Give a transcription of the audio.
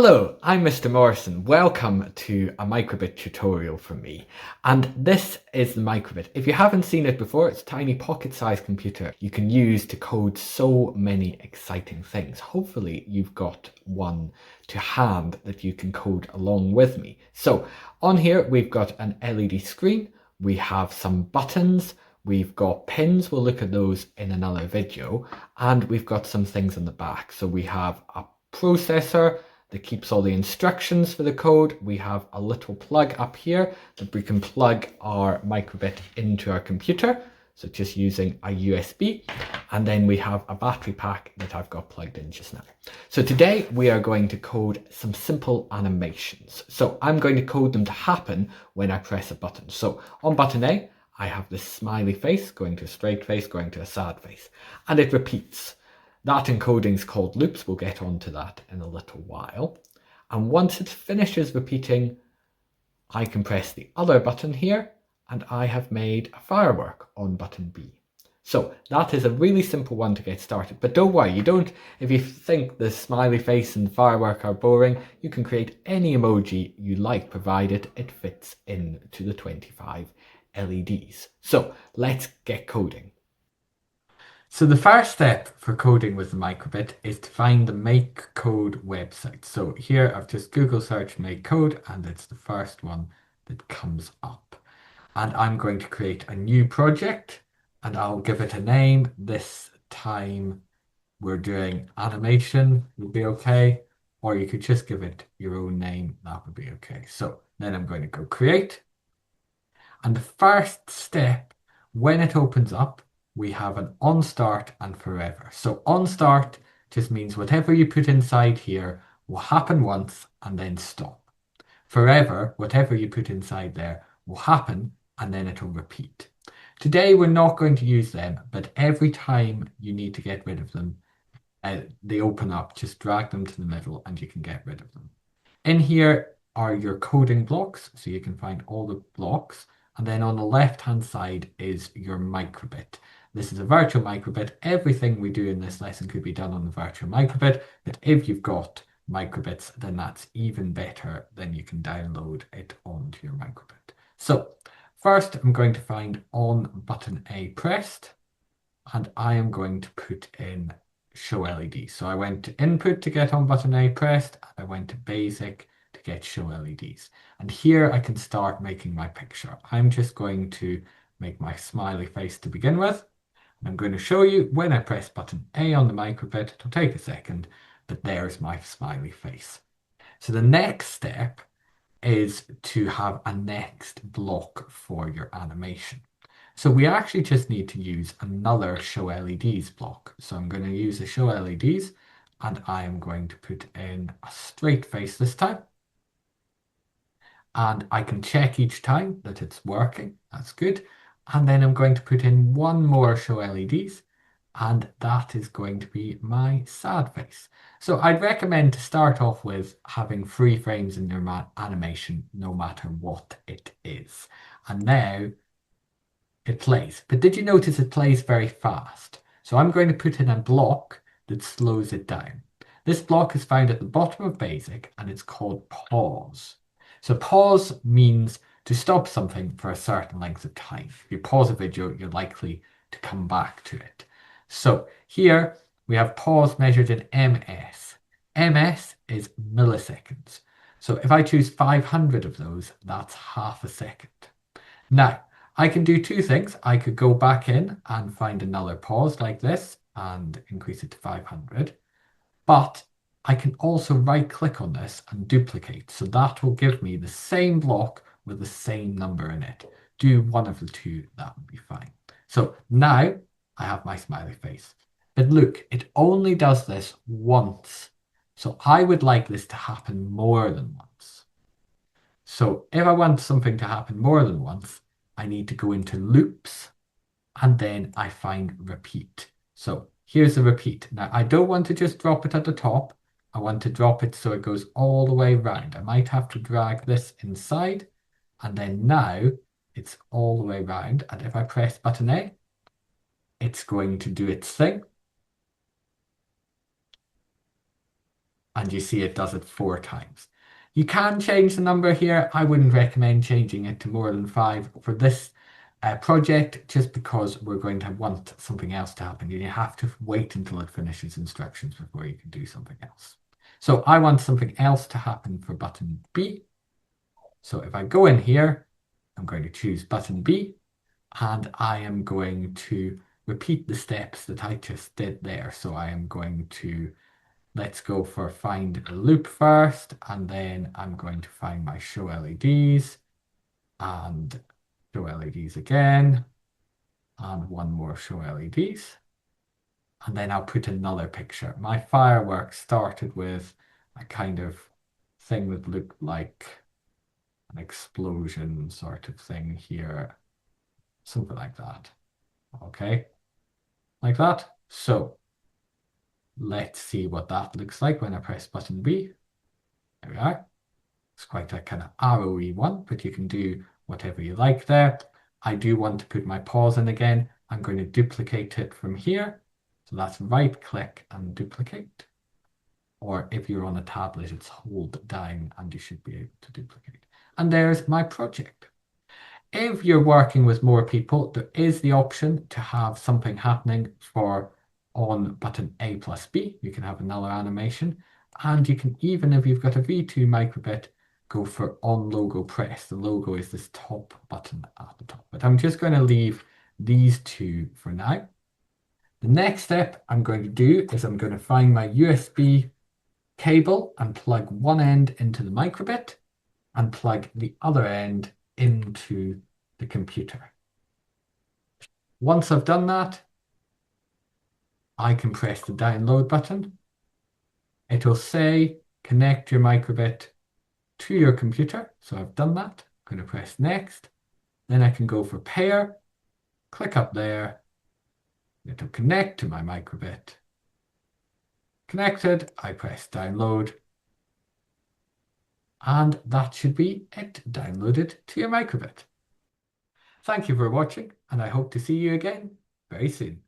Hello, I'm Mr. Morrison. Welcome to a microbit tutorial from me. And this is the microbit. If you haven't seen it before, it's a tiny pocket-sized computer you can use to code so many exciting things. Hopefully you've got one to hand that you can code along with me. So on here we've got an LED screen, we have some buttons, we've got pins, we'll look at those in another video, and we've got some things on the back. So we have a processor that keeps all the instructions for the code. We have a little plug up here that we can plug our microbit into our computer, so just using a USB, and then we have a battery pack that I've got plugged in just now. So today we are going to code some simple animations. So I'm going to code them to happen when I press a button. So on button A, I have this smiley face going to a straight face, going to a sad face, and it repeats. That encoding is called loops. We'll get onto that in a little while. And once it finishes repeating, I can press the other button here and I have made a firework on button B. So that is a really simple one to get started. But don't worry, if you think the smiley face and firework are boring, you can create any emoji you like, provided it fits into the 25 LEDs. So let's get coding. So the first step for coding with the microbit is to find the MakeCode website. So here I've just Google searched MakeCode and it's the first one that comes up. And I'm going to create a new project and I'll give it a name. This time we're doing animation, would be okay. Or you could just give it your own name, that would be okay. So then I'm going to go create. And the first step, when it opens up, we have an on start and forever. So on start just means whatever you put inside here will happen once and then stop. Forever, whatever you put inside there will happen and then it'll repeat. Today we're not going to use them, but every time you need to get rid of them, they open up, just drag them to the middle and you can get rid of them. In here are your coding blocks, so you can find all the blocks. And then on the left-hand side is your microbit. This is a virtual microbit. Everything we do in this lesson could be done on the virtual microbit, but if you've got microbits, then that's even better. Then you can download it onto your microbit. So first I'm going to find on button A pressed, and I am going to put in show LED. So I went to input to get on button A pressed, and I went to basic to get show LEDs. And here I can start making my picture. I'm just going to make my smiley face to begin with. I'm going to show you when I press button A on the microbit. It'll take a second, but there's my smiley face. So the next step is to have a next block for your animation. So we actually just need to use another show LEDs block. So I'm going to use the show LEDs and I am going to put in a straight face this time. And I can check each time that it's working. That's good. And then I'm going to put in one more show LEDs, and that is going to be my sad face. So I'd recommend to start off with having 3 frames in your animation, no matter what it is. And now it plays. But did you notice it plays very fast? So I'm going to put in a block that slows it down. This block is found at the bottom of BASIC and it's called pause. So pause means to stop something for a certain length of time. If you pause a video, you're likely to come back to it. So here we have pause measured in ms. ms is milliseconds. So if I choose 500 of those, that's half a second. Now, I can do 2 things. I could go back in and find another pause like this and increase it to 500. But I can also right click on this and duplicate. So that will give me the same block with the same number in it. Do one of the 2, that would be fine. So now I have my smiley face. But look, it only does this once. So I would like this to happen more than once. So if I want something to happen more than once, I need to go into loops and then I find repeat. So here's the repeat. Now I don't want to just drop it at the top. I want to drop it so it goes all the way around. I might have to drag this inside and then now it's all the way around. And if I press button A, it's going to do its thing. and you see it does it 4 times. You can change the number here. I wouldn't recommend changing it to more than 5 for this project, just because we're going to want something else to happen. You have to wait until it finishes instructions before you can do something else. So I want something else to happen for button B. So if I go in here, I'm going to choose button B, and I am going to repeat the steps that I just did there. So I am going to, let's go for find a loop first, and then I'm going to find my show LEDs, and show LEDs again, and one more show LEDs. And then I'll put another picture. My fireworks started with a kind of thing that looked like an explosion sort of thing here. Something like that. Okay, like that. So let's see what that looks like when I press button B. There we are. It's quite a kind of arrowy one, but you can do whatever you like there. I do want to put my pause in again. I'm going to duplicate it from here. So that's right click and duplicate. Or if you're on a tablet, it's hold down and you should be able to duplicate. And there's my project. If you're working with more people, there is the option to have something happening for on button A plus B. You can have another animation. And you can, even if you've got a V2 microbit, go for on logo press. The logo is this top button at the top. But I'm just going to leave these two for now. The next step I'm going to do is I'm going to find my USB cable and plug one end into the microbit and plug the other end into the computer. Once I've done that, I can press the download button. It'll say connect your microbit to your computer. So I've done that. I'm going to press next. Then I can go for pair, click up there. It'll connect to my microbit. Connected, I press download. And that should be it downloaded to your microbit. Thank you for watching, and I hope to see you again very soon.